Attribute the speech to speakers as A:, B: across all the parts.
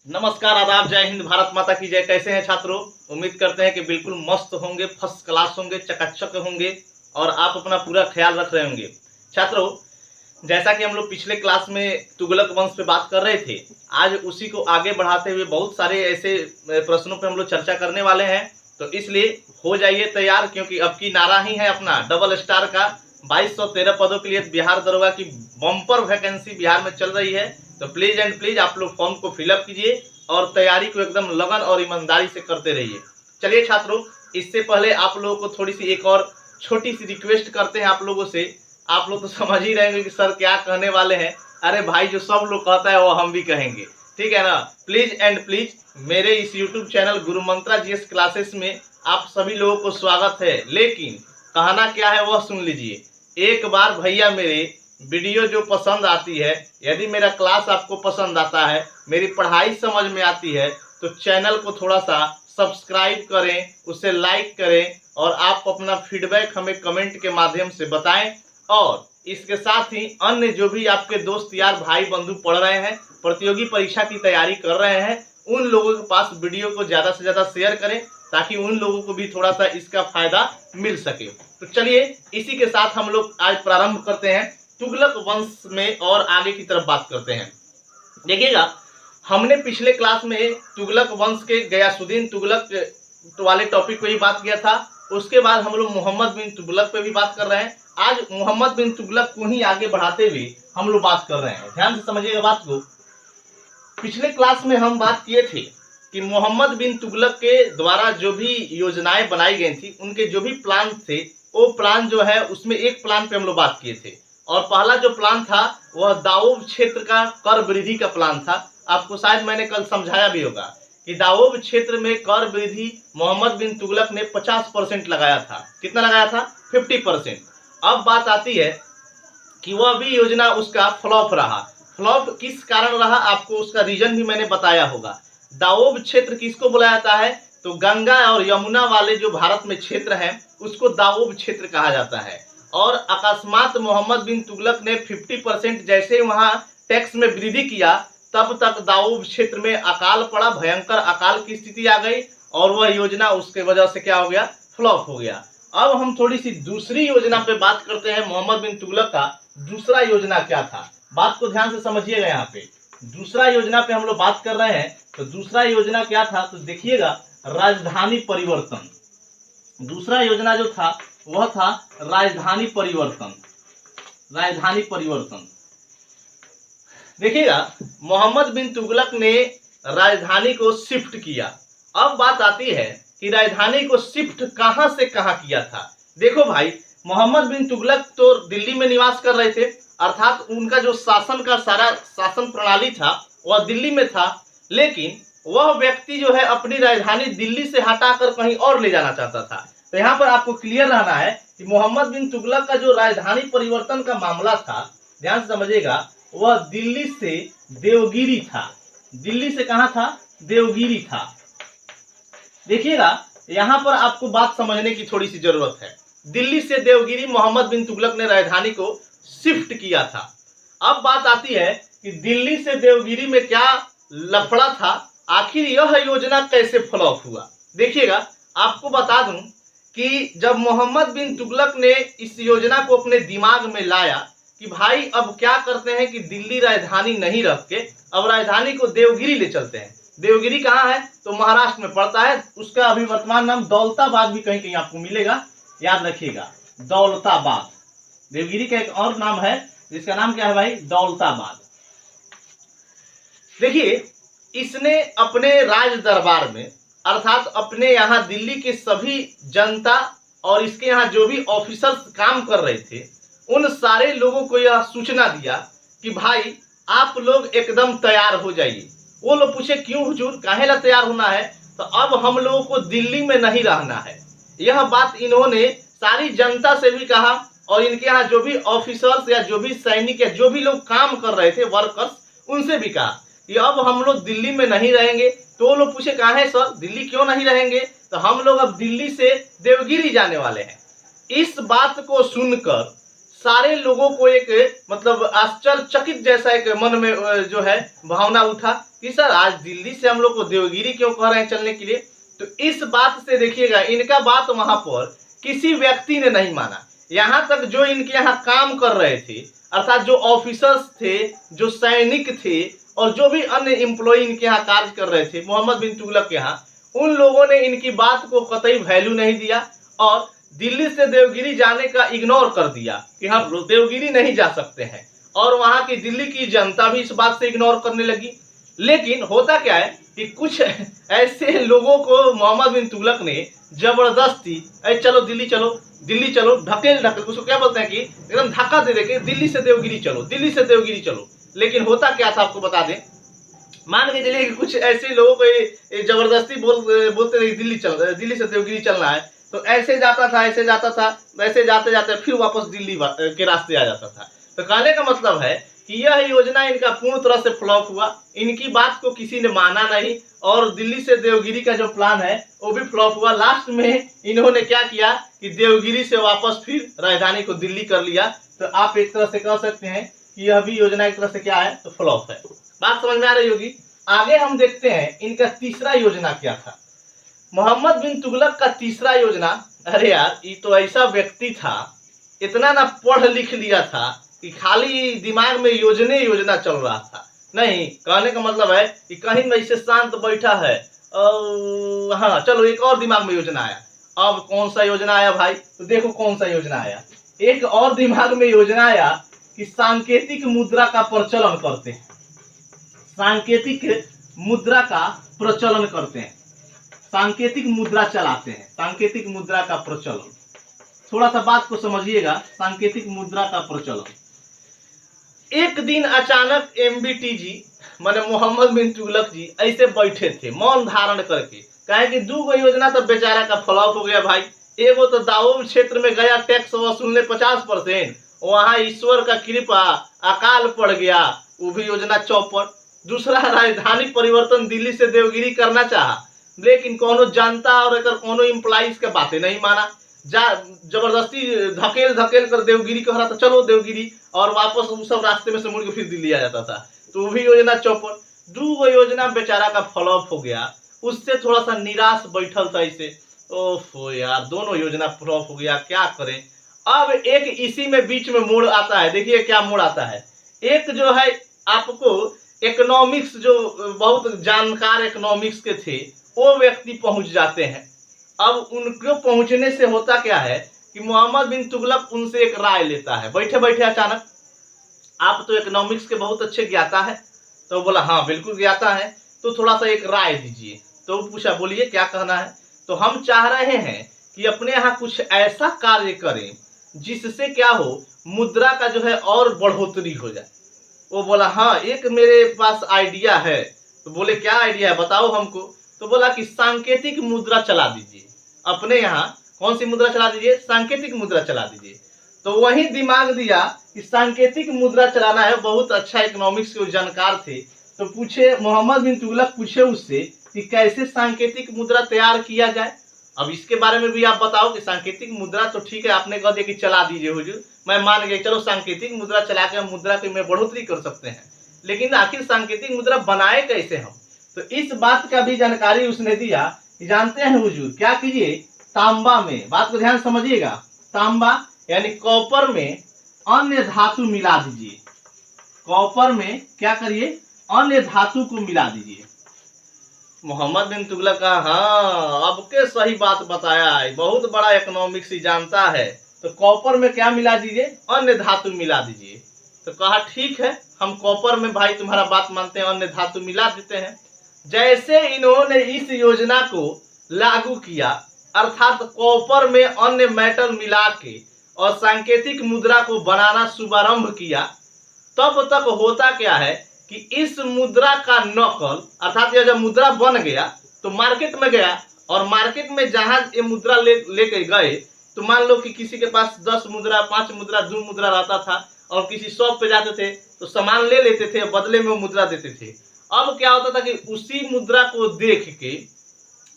A: नमस्कार, आदाब, जय हिंद, भारत माता की जय। कैसे हैं छात्रों? उम्मीद करते हैं कि बिल्कुल मस्त होंगे, फर्स्ट क्लास होंगे, चकाचक होंगे और आप अपना पूरा ख्याल रख रहे होंगे। छात्रों, जैसा कि हम लोग पिछले क्लास में तुगलक वंश पे बात कर रहे थे, आज उसी को आगे बढ़ाते हुए बहुत सारे ऐसे प्रश्नों पे हम लोग चर्चा करने वाले हैं। तो इसलिए हो जाइए तैयार, क्योंकि अब की नारा ही है अपना डबल स्टार का। 2213 पदों के लिए बिहार दरोगा की बम्पर वैकेंसी बिहार में चल रही है। तो प्लीज एंड प्लीज आप लोग फॉर्म को फिलअप कीजिए और तैयारी को एकदम लगन और ईमानदारी से करते रहिए। चलिए छात्रों, इससे पहले आप लोगों को थोड़ी सी एक और छोटी सी रिक्वेस्ट करते हैं आप लोगों से। आप लोग तो समझ ही रहेंगे कि सर क्या कहने वाले हैं। अरे भाई, जो सब लोग कहता है वो हम भी कहेंगे, ठीक है ना। प्लीज एंड प्लीज मेरे इस यूट्यूब चैनल गुरु मंत्रा जीएस क्लासेस में आप सभी लोगों को स्वागत है। लेकिन कहना क्या है वह सुन लीजिए। एक बार भैया मेरे वीडियो जो पसंद आती है, यदि मेरा क्लास आपको पसंद आता है, मेरी पढ़ाई समझ में आती है, तो चैनल को थोड़ा सा सब्सक्राइब करें, उसे लाइक करें और आप अपना फीडबैक हमें कमेंट के माध्यम से बताएं। और इसके साथ ही अन्य जो भी आपके दोस्त यार भाई बंधु पढ़ रहे हैं, प्रतियोगी परीक्षा की तैयारी कर रहे हैं, उन लोगों के पास वीडियो को ज़्यादा से ज़्यादा शेयर करें ताकि उन लोगों को भी थोड़ा सा इसका फायदा मिल सके। तो चलिए इसी के साथ हम लोग आज प्रारंभ करते हैं तुगलक वंश में और आगे की तरफ बात करते हैं। देखिएगा, हमने पिछले क्लास में तुगलक वंश के गयासुद्दीन तुगलक वाले टॉपिक पे ही बात किया था। उसके बाद हम लोग मोहम्मद बिन तुगलक पे भी बात कर रहे हैं। आज मोहम्मद बिन तुगलक को ही आगे बढ़ाते हुए हम लोग बात कर रहे हैं। ध्यान से समझिएगा बात को। पिछले क्लास में हम बात किए थे कि मोहम्मद बिन तुगलक के द्वारा जो भी योजनाएं बनाई गई थी, उनके जो भी प्लान थे, वो प्लान जो है उसमें एक प्लान पे हम लोग बात किए थे। और पहला जो प्लान था वह दाऊब क्षेत्र का कर वृद्धि का प्लान था। आपको शायद मैंने कल समझाया भी होगा कि दाऊब क्षेत्र में कर वृद्धि मोहम्मद बिन तुगलक ने 50% लगाया था। कितना लगाया था? 50%। अब बात आती है कि वह भी योजना उसका फ्लॉप रहा। फ्लॉप किस कारण रहा, आपको उसका रीजन भी मैंने बताया होगा। दाऊब क्षेत्र किसको बोला जाता है? तो गंगा और यमुना वाले जो भारत में क्षेत्र हैं उसको दाऊब क्षेत्र कहा जाता है। और अकस्मात मोहम्मद बिन तुगलक ने 50% जैसे वहां टैक्स में वृद्धि किया, तब तक दाऊब क्षेत्र में अकाल पड़ा, भयंकर अकाल की स्थिति आ गई और वह योजना उसके वजह से क्या हो गया? फ्लॉप हो गया। अब हम थोड़ी सी दूसरी योजना पे बात करते हैं। मोहम्मद बिन तुगलक का दूसरा योजना क्या था, बात को ध्यान से समझिएगा। यहाँ पे दूसरा योजना पे हम लोग बात कर रहे हैं। तो दूसरा योजना क्या था? तो देखिएगा, राजधानी परिवर्तन। दूसरा योजना जो था वह था राजधानी परिवर्तन। राजधानी परिवर्तन देखिएगा, मोहम्मद बिन तुगलक ने राजधानी को शिफ्ट किया। अब बात आती है कि राजधानी को शिफ्ट कहां से कहां किया था। देखो भाई, मोहम्मद बिन तुगलक तो दिल्ली में निवास कर रहे थे, अर्थात उनका जो शासन का सारा शासन प्रणाली था वह दिल्ली में था। लेकिन वह व्यक्ति जो है अपनी राजधानी दिल्ली से हटाकर कहीं और ले जाना चाहता था। तो यहाँ पर आपको क्लियर रहना है कि मोहम्मद बिन तुगलक का जो राजधानी परिवर्तन का मामला था, ध्यान से समझिएगा, वह दिल्ली से देवगिरी था। दिल्ली से कहां था? देवगिरी था। देखिएगा, यहां पर आपको बात समझने की थोड़ी सी जरूरत है। दिल्ली से देवगिरी मोहम्मद बिन तुगलक ने राजधानी को शिफ्ट किया था। अब बात आती है कि दिल्ली से देवगिरी में क्या लफड़ा था, आखिर यह योजना कैसे फ्लॉप हुआ। देखिएगा, आपको बता दूं कि जब मोहम्मद बिन तुगलक ने इस योजना को अपने दिमाग में लाया कि भाई अब क्या करते हैं कि दिल्ली राजधानी नहीं रख के अब राजधानी को देवगिरी ले चलते हैं। देवगिरी कहाँ है? तो महाराष्ट्र में पड़ता है। उसका अभी वर्तमान नाम दौलताबाद भी कहीं कहीं आपको मिलेगा, याद रखिएगा, दौलताबाद। देवगिरी का एक और नाम है जिसका नाम क्या है भाई? दौलताबाद। देखिए, इसने अपने राज दरबार में, अर्थात अपने यहाँ दिल्ली के सभी जनता और इसके यहाँ जो भी ऑफिसर्स काम कर रहे थे, उन सारे लोगों को यह सूचना दिया कि भाई आप लोग एकदम तैयार हो जाइए। वो लोग पूछे क्यों हुजूर, काहे ला तैयार होना है? तो अब हम लोगों को दिल्ली में नहीं रहना है। यह बात इन्होंने सारी जनता से भी कहा और इनके यहाँ जो भी ऑफिसर्स या जो भी सैनिक या जो भी लोग काम कर रहे थे, वर्कर्स, उनसे भी कहा कि अब हम लोग दिल्ली में नहीं रहेंगे। तो वो लोग पूछे काहे सर, दिल्ली क्यों नहीं रहेंगे? तो हम लोग अब दिल्ली से देवगिरी जाने वाले हैं। इस बात को सुनकर सारे लोगों को एक मतलब आश्चर्यचकित जैसा एक मन में जो है भावना उठा कि सर आज दिल्ली से हम लोग को देवगिरी क्यों कह रहे हैं चलने के लिए। तो इस बात से देखिएगा, इनका बात वहां पर किसी व्यक्ति ने नहीं माना। यहाँ तक जो इनके यहाँ काम कर रहे थे, अर्थात जो ऑफिसर्स थे, जो सैनिक थे और जो भी अन्य एम्प्लॉय इनके यहाँ कार्य कर रहे थे मोहम्मद बिन तुगलक के यहाँ, उन लोगों ने इनकी बात को कतई वैल्यू नहीं दिया और दिल्ली से देवगिरी जाने का इग्नोर कर दिया कि हम देवगिरी नहीं जा सकते हैं। और वहां की दिल्ली की जनता भी इस बात से इग्नोर करने लगी। लेकिन होता क्या है कि कुछ ऐसे लोगों को मोहम्मद बिन तुगलक ने जबरदस्ती चलो दिल्ली चलो, दिल्ली चलो, ढकेल ढकेल, उसको क्या बोलते हैं कि एकदम धक्का दे के दिल्ली से देवगिरी चलो, दिल्ली से देवगिरी चलो। लेकिन होता क्या था आपको बता दें, मान के चलिए कि कुछ ऐसे लोगों को ये जबरदस्ती बोलते थे दिल्ली से देवगिरी चलना है, तो ऐसे जाता था, ऐसे जाता था, वैसे जाते जाते फिर वापस दिल्ली के रास्ते आ जाता था। तो कहने का मतलब है कि यह योजना इनका पूर्ण तरह से फ्लॉप हुआ, इनकी बात को किसी ने माना नहीं और दिल्ली से देवगिरी का जो प्लान है वो भी फ्लॉप हुआ। लास्ट में इन्होंने क्या किया कि देवगिरी से वापस फिर राजधानी को दिल्ली कर लिया। तो आप एक तरह से कह सकते हैं कि यह भी योजना एक तरह से क्या है, तो फ्लॉप है। बात समझ में आ रही होगी। आगे हम देखते हैं इनका तीसरा योजना क्या था। मोहम्मद बिन तुगलक का तीसरा योजना, अरे यार ये तो ऐसा व्यक्ति था, इतना ना पढ़ लिख लिया था कि खाली दिमाग में योजना चल रहा था। नहीं, कहने का मतलब है कि कहीं में इसे शांत बैठा है और हाँ चलो एक और दिमाग में योजना आया। अब कौन सा योजना आया भाई, तो देखो कौन सा योजना आया। एक और दिमाग में योजना आया कि सांकेतिक मुद्रा का प्रचलन करते हैं, सांकेतिक मुद्रा का प्रचलन करते हैं, सांकेतिक मुद्रा चलाते हैं, सांकेतिक मुद्रा का प्रचलन। थोड़ा सा बात को समझिएगा, सांकेतिक मुद्रा का प्रचलन। एक दिन अचानक MBT जी माने मोहम्मद बिन तुगलक जी ऐसे बैठे थे मौन धारण करके, कहे कि 2 योजना तो बेचारा का फ्लॉप हो गया भाई। एगो तो दाऊद क्षेत्र में गया टैक्स वसूलने 50%, वहां ईश्वर का कृपा अकाल पड़ गया, वो भी योजना चौपट। दूसरा राजधानी परिवर्तन दिल्ली से देवगिरी करना चाहा, लेकिन कोनो जनता और एक कोनो एम्प्लॉइज के बातें नहीं माना, जबरदस्ती धकेल धकेल कर देवगिरी कह रहा था चलो देवगिरी, और वापस उस सब रास्ते में से मुड़ के फिर दिल्ली आ जाता था। तो वो भी योजना चौपट। 2 योजना बेचारा का फ्लॉप हो गया, उससे थोड़ा सा निराश बैठल था इसे, ओफो यार दोनों योजना फ्लॉप हो गया, क्या करें। अब एक इसी में बीच में मोड़ आता है, देखिए क्या मोड़ आता है। एक जो है आपको इकोनॉमिक्स, जो बहुत जानकार इकोनॉमिक्स के थे वो व्यक्ति पहुंच जाते हैं। अब उनको पहुंचने से होता क्या है कि मोहम्मद बिन तुगलक उनसे एक राय लेता है बैठे बैठे अचानक। आप तो इकोनॉमिक्स के बहुत अच्छे ज्ञाता है, तो बोला हाँ बिल्कुल ज्ञाता है, तो थोड़ा सा एक राय दीजिए। तो पूछा बोलिए क्या कहना है। तो हम चाह रहे हैं कि अपने यहाँ कुछ ऐसा कार्य करें जिससे क्या हो, मुद्रा का जो है और बढ़ोतरी हो जाए। वो बोला हाँ एक मेरे पास आइडिया है। तो बोले क्या आइडिया है बताओ हमको। तो बोला कि सांकेतिक मुद्रा चला दीजिए, अपने यहाँ कौन सी मुद्रा चला दीजिए, सांकेतिक मुद्रा चला दीजिए। तो वही दिमाग दिया कि सांकेतिक मुद्रा चलाना है। बहुत अच्छा इकोनॉमिक्स के जानकार थे, तो पूछे मोहम्मद बिन तुगलक पूछे उससे कि कैसे सांकेतिक मुद्रा तैयार किया जाए। अब इसके बारे में भी आप बताओ कि सांकेतिक मुद्रा तो ठीक है आपने कह दिया कि चला दीजिए हुजूर, मैं मान गया, चलो सांकेतिक मुद्रा चला के हम मुद्रा की में बढ़ोतरी कर सकते हैं, लेकिन आखिर सांकेतिक मुद्रा बनाए कैसे हम। तो इस बात का भी जानकारी उसने दिया कि जानते हैं हुजूर क्या कीजिए, तांबा में, बात को ध्यान समझिएगा, तांबा यानी कॉपर में अन्य धातु मिला दीजिए, कॉपर में क्या करिए, अन्य धातु को मिला दीजिए। मोहम्मद बिन तुगलक का हाँ अब के सही बात बताया है, बहुत बड़ा इकोनॉमिक्स ही जानता है। तो कॉपर में क्या मिला दीजिए, अन्य धातु मिला दीजिए। तो कहा ठीक है हम कॉपर में भाई तुम्हारा बात मानते हैं, अन्य धातु मिला देते हैं। जैसे इन्होंने इस योजना को लागू किया, अर्थात कॉपर में अन्य मेटल मिला के और सांकेतिक मुद्रा को बनाना शुभारंभ किया, तब तक होता क्या है कि इस मुद्रा का नकल, अर्थात यह जब मुद्रा बन गया तो मार्केट में गया, और मार्केट में जहां ये मुद्रा लेके गए, तो मान लो कि किसी के पास 10 मुद्रा, 5 मुद्रा, 2 मुद्रा रहता था, और किसी शॉप पे जाते थे तो सामान ले लेते थे, बदले में वो मुद्रा देते थे। अब क्या होता था कि उसी मुद्रा को देख के,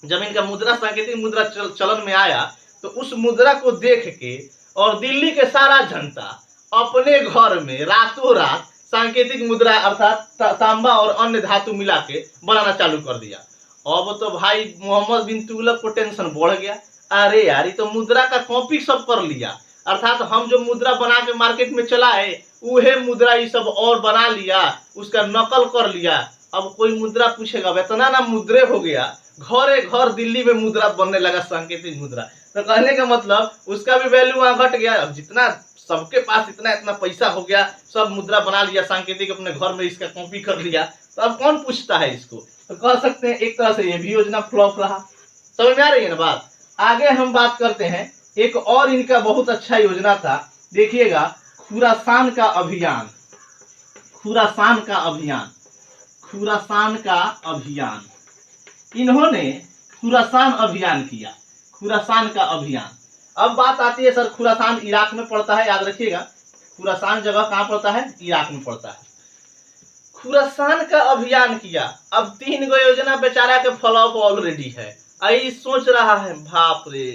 A: जब इनका मुद्रा सांकेतिक मुद्रा चलन में आया, तो उस मुद्रा को देख के और दिल्ली के सारा जनता अपने घर में रातों रात सांकेतिक मुद्रा अर्थात तांबा और अन्य धातु मिला के बनाना चालू कर दिया। अब तो भाई मोहम्मद बिन तुगलक को टेंशन बढ़ गया, अरे यार ये तो मुद्रा का कॉपी सब कर लिया, अर्थात हम जो मुद्रा बना के मार्केट में चलाए वह मुद्रा ये सब और बना लिया, उसका नकल कर लिया। अब कोई मुद्रा पूछेगा, इतना ना मुद्रे हो गया, घरे घर दिल्ली में मुद्रा बनने लगा सांकेतिक मुद्रा। तो कहने का मतलब उसका भी वैल्यू वहां घट गया। अब जितना सबके पास इतना इतना पैसा हो गया, सब मुद्रा बना लिया सांकेतिक, अपने घर में इसका कॉपी कर लिया, तो अब कौन पूछता है इसको। तो कह सकते हैं एक तरह से ये भी योजना फ्लॉप रहा। समझ में आ रही है ना बात। आगे हम बात करते हैं, एक और इनका बहुत अच्छा योजना था, देखिएगा, खुरासान का अभियान। खुरासान का अभियान, खुरासान का अभियान, इन्होंने खुरासान अभियान किया, खुरासान का अभियान। अब बात आती है, सर खुरासान इराक में पड़ता है, याद रखिएगा खुरासान जगह कहाँ पड़ता है, इराक में पड़ता है। खुरासान का अभियान किया। अब 3 गो योजना बेचारा के फ्लॉप ऑलरेडी है। आई सोच रहा है बाप रे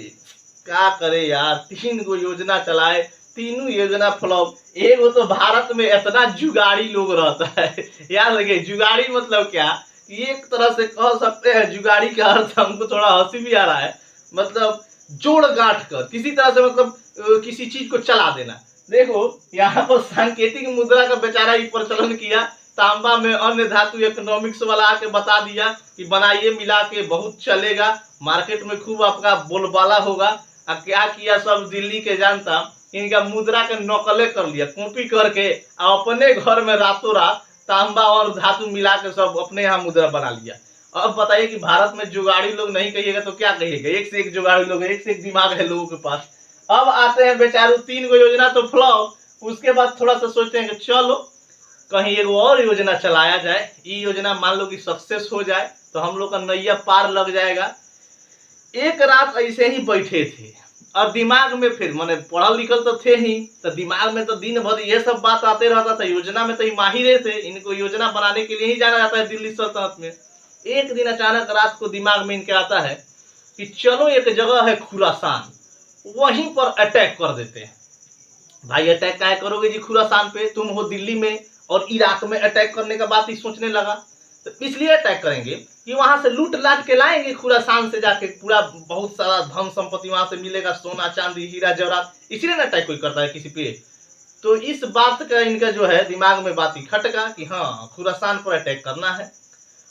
A: क्या करे यार, 3 गो योजना चलाए, तीनों योजना फ्लॉप। एगो तो भारत में इतना जुगाड़ी लोग रहता है, याद रखिए जुगाड़ी मतलब क्या, एक तरह से कह सकते हैं जुगाड़ी का अर्थ, हमको थोड़ा हंसी भी आ रहा है, मतलब जोड़ गांठ कर किसी तरह से, मतलब किसी चीज को चला देना। देखो यहाँ पर सांकेतिक मुद्रा का बेचारा ही प्रचलन किया, तांबा में अन्य धातु इकोनॉमिक्स वाला आके बता दिया कि बनाइए मिला के बहुत चलेगा, मार्केट में खूब आपका बोलबाला होगा। अब क्या किया, सब दिल्ली के जानता, इनका मुद्रा के नकले कर लिया, कॉपी करके अपने घर में रातों रात तांबा और धातु मिला के सब अपने यहाँ मुद्रा बना लिया। अब बताइए कि भारत में जुगाड़ी लोग नहीं कहिएगा तो क्या कहिएगा, एक से एक जुगाड़ी लोग, एक से एक दिमाग है लोगों के पास। अब आते हैं बेचारू 3 गो योजना तो फ्लॉप, उसके बाद थोड़ा सा सोचते हैं कि चलो कहीं एक और योजना चलाया जाए, ये योजना मान लो कि सक्सेस हो जाए तो हम लोग का नैया पार लग जाएगा। एक रात ऐसे ही बैठे थे और दिमाग में फिर मैंने पढ़ल लिखल तो थे ही, तो दिमाग में तो दिन भर ये सब बात आते रहता था, योजना में तो ही माहिर थे, इनको योजना बनाने के लिए ही जाना जाता है दिल्ली सल्तनत में। एक दिन अचानक रात को दिमाग में इनके आता है कि चलो एक जगह है खुरासान, वहीं पर अटैक कर देते हैं। भाई अटैक क्या करोगे जी खुरासान पे, तुम हो दिल्ली में और इराक में अटैक करने का बात ही सोचने लगा। तो इसलिए अटैक करेंगे कि वहां से लूट लाट के लाएंगे खुरासान से जाके, पूरा बहुत सारा धन संपत्ति वहां से मिलेगा, सोना चांदी हीरा जवाहरात, इसलिए ना अटैक कोई करता है किसी पे। तो इस बात का इनका जो है दिमाग में बात ही खटका कि हाँ खुरासान पर अटैक करना है।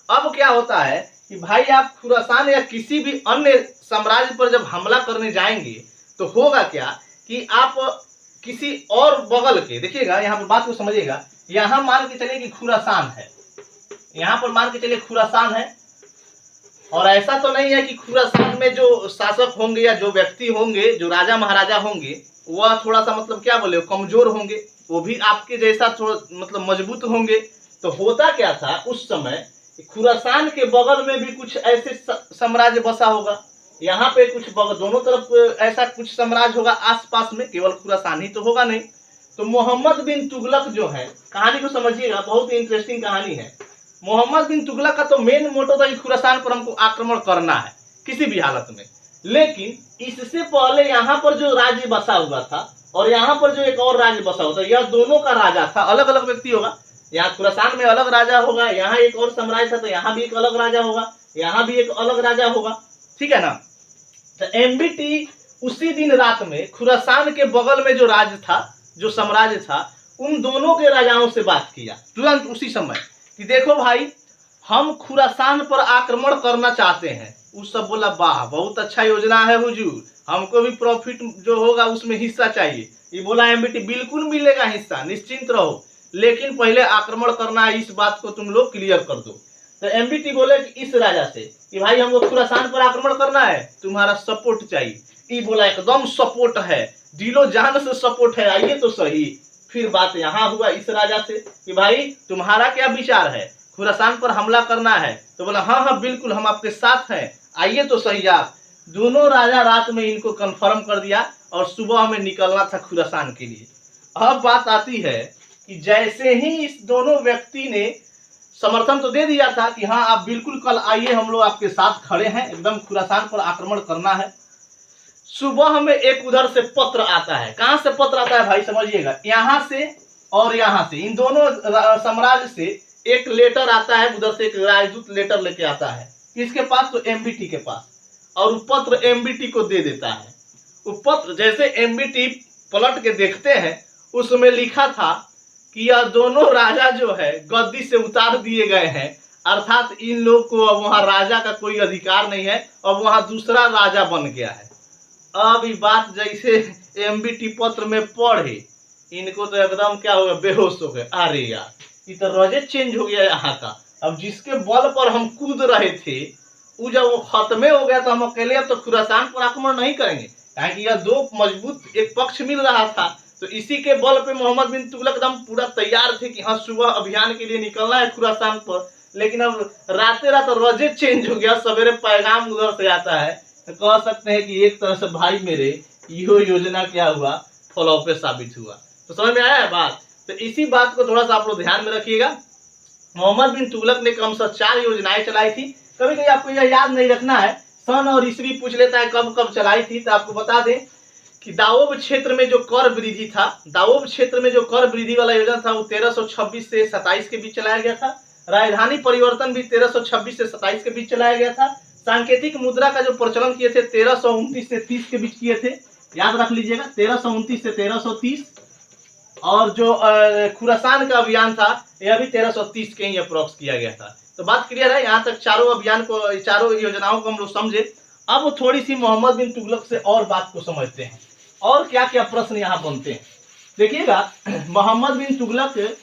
A: अब क्या होता है कि भाई आप खुरासान या किसी भी अन्य साम्राज्य पर जब हमला करने जाएंगे तो होगा क्या कि आप किसी और बगल के, देखिएगा यहाँ पर बात को समझिएगा, यहाँ मान के चलिए कि खुरासान है, यहाँ पर मान के चलिए खुरासान है, और ऐसा तो नहीं है कि खुरासान में जो शासक होंगे या जो व्यक्ति होंगे, जो राजा महाराजा होंगे, वह थोड़ा सा मतलब क्या बोले कमजोर होंगे, वो भी आपके जैसा थोड़ा मतलब मजबूत होंगे। तो होता क्या था उस समय, खुरासान के बगल में भी कुछ ऐसे साम्राज्य बसा होगा, यहाँ पे कुछ दोनों तरफ ऐसा कुछ साम्राज्य होगा आसपास में, केवल खुरासान ही तो होगा नहीं। तो मोहम्मद बिन तुगलक जो है, कहानी को समझिएगा, बहुत ही इंटरेस्टिंग कहानी है। मोहम्मद बिन तुगलक का तो मेन मोटो था कि खुरासान पर हमको आक्रमण करना है किसी भी हालत में, लेकिन इससे पहले यहाँ पर जो राज्य बसा हुआ था और यहाँ पर जो एक और राज्य बसा हुआ था, यह दोनों का राजा था, अलग अलग व्यक्ति होगा। यहाँ खुरासान में अलग राजा होगा, यहाँ एक और साम्राज्य था तो यहाँ भी एक अलग राजा होगा, यहाँ भी एक अलग राजा होगा, ठीक है ना। तो एमबीटी उसी दिन रात में खुरासान के बगल में जो राज्य था, जो साम्राज्य था, उन दोनों के राजाओं से बात किया तुरंत उसी समय कि देखो भाई हम खुरासान पर आक्रमण करना चाहते हैं। उस सब बोला वाह बहुत अच्छा योजना है हुजूर, हमको भी प्रॉफिट जो होगा उसमें हिस्सा चाहिए। ये बोला एमबीटी बिल्कुल मिलेगा हिस्सा, निश्चिंत रहो, लेकिन पहले आक्रमण करना है, इस बात को तुम लोग क्लियर कर दो। तो एमबीटी बोले कि इस राजा से कि भाई हमको खुरासान पर आक्रमण करना है, तुम्हारा सपोर्ट चाहिए। ये बोला एकदम सपोर्ट है, दिलो जान से सपोर्ट है, आइए तो सही। फिर बात यहाँ हुआ इस राजा से कि भाई तुम्हारा क्या विचार है, खुरासान पर हमला करना है। तो बोला हाँ हाँ बिल्कुल हम आपके साथ हैं, आइए तो सही आप। दोनों राजा रात में इनको कंफर्म कर दिया और सुबह में निकलना था खुरासान के लिए। अब बात आती है कि जैसे ही इस दोनों व्यक्ति ने समर्थन तो दे दिया था कि हाँ आप बिल्कुल कल आइए, हम लोग आपके साथ खड़े हैं, एकदम खुरासान पर आक्रमण करना है। सुबह में एक उधर से पत्र आता है। कहां से पत्र आता है भाई समझिएगा, यहां से और यहां से, इन दोनों साम्राज्य से एक लेटर आता है, उधर से एक राजदूत लेटर लेके आता है। किसके पास? तो एमबीटी के पास। और वो पत्र एमबीटी को दे देता है। वो पत्र जैसे एमबीटी पलट के देखते हैं, उसमें लिखा था कि यह दोनों राजा जो है गद्दी से उतार दिए गए हैं, अर्थात इन लोग को अब वहां राजा का कोई अधिकार नहीं है, अब वहां दूसरा राजा बन गया है। अब ये बात जैसे एमबीटी पत्र में पढ़े, इनको तो एकदम क्या हो गया, बेहोश हो गए। अरे यार, ये तो रोजे चेंज हो गया यहाँ का। अब जिसके बल पर हम कूद रहे थे, वो जब वो खत्मे हो गया तो हम अकेले अब तो खुरासान पर आक्रमण नहीं करेंगे, क्योंकि यह दो मजबूत एक पक्ष मिल रहा था। तो इसी के बल पे मोहम्मद बिन तुगलक एकदम पूरा तैयार थे कि हाँ सुबह अभियान के लिए निकलना है खुरासान पर। लेकिन अब राते रात रोजे चेंज हो गया, सवेरे पैगाम उधर से आता है। तो कह सकते हैं कि एक तरह से भाई मेरे यो योजना क्या हुआ, फॉलो पे साबित हुआ। तो समझ में आया है बात। तो इसी बात को थोड़ा सा आप लोग ध्यान में रखिएगा। मोहम्मद बिन तुगलक ने क्रमशः 4 योजनाएं चलाई थी। कभी कभी आपको यह याद नहीं रखना है, सन और ईस्वी पूछ लेता है कब कब चलाई थी। तो आपको बता दें कि दाओब क्षेत्र में जो कर वृद्धि था, दाओब क्षेत्र में जो कर वृद्धि वाला योजना था वो 1326 से 27 के बीच चलाया गया था। राजधानी परिवर्तन भी 1326 से 27 के बीच चलाया गया था। सांकेतिक मुद्रा का जो प्रचलन किए थे 1329 से 30 के बीच किए थे, याद रख लीजिएगा, 1329 से 1330। और जो खुरासान का अभियान था यह भी 1330 के ही अप्रोक्स किया गया था। तो बात क्लियर है, यहाँ तक चारों अभियान को, चारों योजनाओं को हम लोग समझे। अब थोड़ी सी मोहम्मद बिन तुगलक से और बात को समझते हैं और क्या क्या प्रश्न यहाँ बनते हैं। देखिएगा, मोहम्मद बिन तुगलक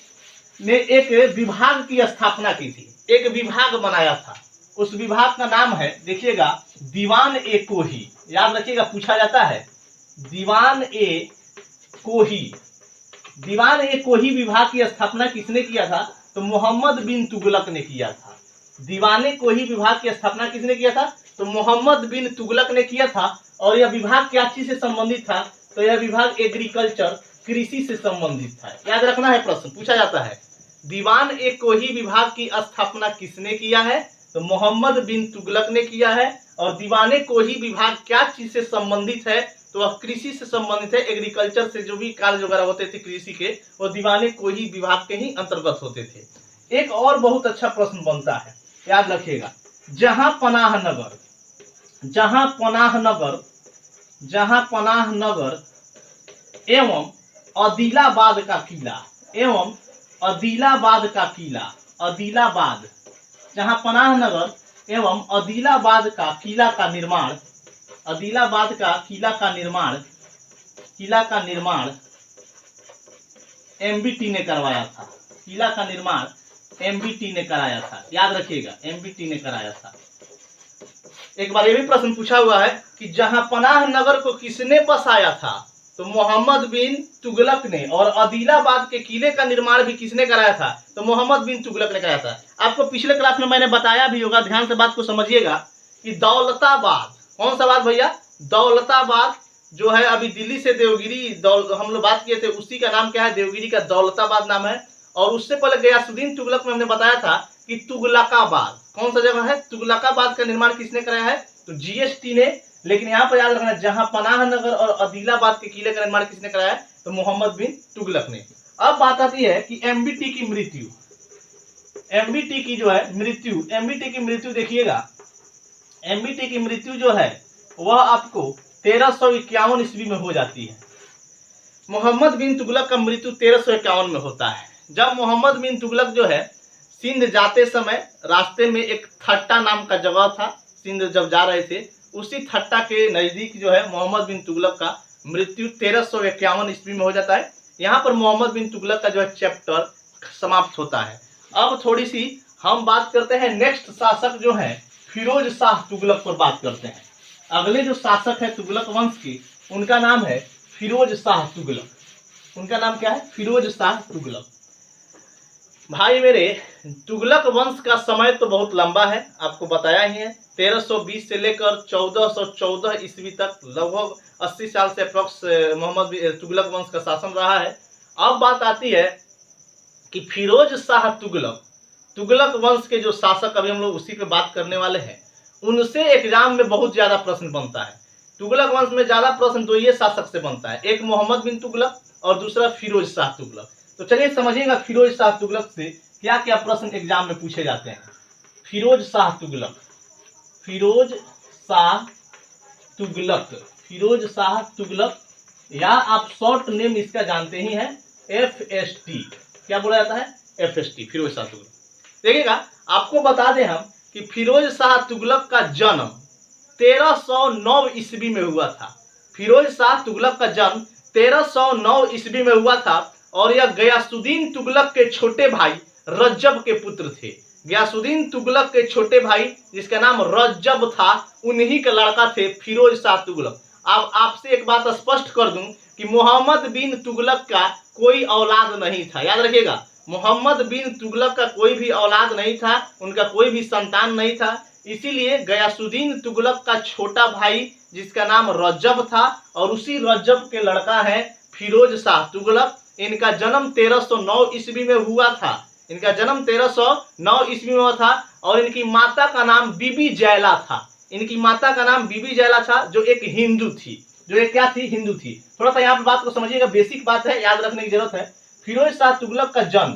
A: ने एक विभाग की स्थापना की थी, एक विभाग बनाया था। उस विभाग का नाम है, देखिएगा, दीवान ए कोही। याद रखिएगा, पूछा जाता है दीवान ए कोही। दीवान ए कोही विभाग की स्थापना किसने किया था? तो मोहम्मद बिन तुगलक ने किया था। दीवाने कोही विभाग की स्थापना किसने किया था? तो मोहम्मद बिन तुगलक ने किया था। और यह विभाग क्या चीज से संबंधित था? तो यह विभाग एग्रीकल्चर, कृषि से संबंधित था। याद रखना है, प्रश्न पूछा जाता है दीवान ए कोही विभाग की स्थापना किसने किया है? तो मोहम्मद बिन तुगलक ने किया है। और दीवाने कोही विभाग क्या चीज से संबंधित है? तो वह कृषि से संबंधित है। एग्रीकल्चर से जो भी कार्य वगैरह होते थे कृषि के, वो दीवाने कोही विभाग के ही अंतर्गत होते थे। एक और बहुत अच्छा प्रश्न बनता है, याद रखिएगा, जहां पनाह नगर, जहां पनाह नगर, जहां पनाह नगर एवं आदिलाबाद का किला, एवं आदिलाबाद का किला, आदिलाबाद, जहां पनाह नगर एवं आदिलाबाद का किला का निर्माण, आदिलाबाद का किला का निर्माण, किला का निर्माण एमबीटी ने करवाया था। किला का निर्माण एमबीटी ने कराया था। याद रखिएगा, एमबीटी ने कराया था। एक बार ये भी प्रश्न पूछा हुआ है कि जहां पनाह नगर को किसने बसाया था? तो मोहम्मद बिन तुगलक ने। और आदिलाबाद के किले का निर्माण भी किसने कराया था? तो मोहम्मद बिन तुगलक ने कराया था। आपको पिछले क्लास में मैंने बताया भी होगा, ध्यान से बात को समझिएगा, कि दौलताबाद, कौन सा बात भैया? दौलताबाद जो है अभी दिल्ली से देवगिरी हम लोग बात किए थे, उसी का नाम क्या है? देवगिरी का दौलताबाद नाम है। और उससे पहले गयासुद्दीन तुगलक में हमने बताया था कि तुगलकाबाद, कौन सा जगह है? तुगलकाबाद का निर्माण किसने कराया है? तो जीएसटी ने। लेकिन यहाँ पर याद रखना, जहां पनाह नगर और आदिलाबाद के किले का निर्माण किसने कराया है? तो मोहम्मद बिन तुगलक ने। अब बात आती है कि एमबीटी की मृत्यु, एमबीटी की जो है मृत्यु, एमबीटी की मृत्यु देखिएगा, एमबीटी की मृत्यु जो है वह आपको 1351 ईस्वी में हो जाती है। मोहम्मद बिन तुगलक का मृत्यु 1351 में होता है। जब मोहम्मद बिन तुगलक जो है सिंध जाते समय रास्ते में एक थट्टा नाम का जगह था, सिंध जब जा रहे थे, उसी थट्टा के नजदीक जो है मोहम्मद बिन तुगलक का मृत्यु 1351 ईस्वी में हो जाता है। यहाँ पर मोहम्मद बिन तुगलक का जो है चैप्टर समाप्त होता है। अब थोड़ी सी हम बात करते हैं नेक्स्ट शासक जो है फिरोज शाह तुगलक पर बात करते हैं। अगले जो शासक है तुगलक वंश की, उनका नाम है फिरोज शाह तुगलक। उनका नाम क्या है? फिरोज शाह तुगलक। भाई मेरे, तुगलक वंश का समय तो बहुत लंबा है, आपको बताया ही है। 1320 से लेकर 1414 ईस्वी तक लगभग 80 साल से अप्रोक्स मोहम्मद तुगलक वंश का शासन रहा है। अब बात आती है कि फिरोज शाह तुगलक, तुगलक वंश के जो शासक, अभी हम लोग उसी पे बात करने वाले हैं, उनसे एग्जाम में बहुत ज्यादा प्रश्न बनता है। तुगलक वंश में ज्यादा प्रश्न तो ये शासक से बनता है, एक मोहम्मद बिन तुगलक और दूसरा फिरोज शाह तुगलक। तो चलिए समझिएगा फिरोज शाह तुगलक से क्या क्या प्रश्न एग्जाम में पूछे जाते हैं। फिरोज शाह तुगलक, फिरोज शाह तुगलक, फिरोज शाह तुगलक, या आप शॉर्ट नेम इसका जानते ही हैं FST। क्या बोला जाता है? FST, फिरोज शाह तुगलक। देखिएगा आपको बता दें हम कि फिरोज शाह तुगलक का जन्म 1309 ईस्वी में हुआ था। फिरोज शाह तुगलक का जन्म 1309 ईस्वी में हुआ था और यह गयासुद्दीन तुगलक के छोटे भाई रज्जब के पुत्र थे। गयासुद्दीन तुगलक के छोटे भाई जिसका नाम रज्जब था, उन्हीं का लड़का थे फिरोज शाह तुगलक। अब आपसे एक बात स्पष्ट कर दूं कि मोहम्मद बिन तुगलक का कोई औलाद नहीं था। याद रखिएगा, मोहम्मद बिन तुगलक का कोई भी औलाद नहीं था, उनका कोई भी संतान नहीं था। इसीलिए गयासुद्दीन तुगलक का छोटा भाई जिसका नाम रज्जब था और उसी रज्जब के लड़का है फिरोज शाह तुगलक। इनका जन्म 1309 ईस्वी में हुआ था। इनका जन्म 1309 ईस्वी में हुआ था और इनकी माता का नाम बीबी जैला था। इनकी माता का नाम बीबी जैला था, जो एक हिंदू थी। जो एक क्या थी? हिंदू थी। थोड़ा सा यहाँ पर बात को समझिएगा, बेसिक बात है, याद रखने की जरूरत है। फिरोज शाह तुगलक का जन्म,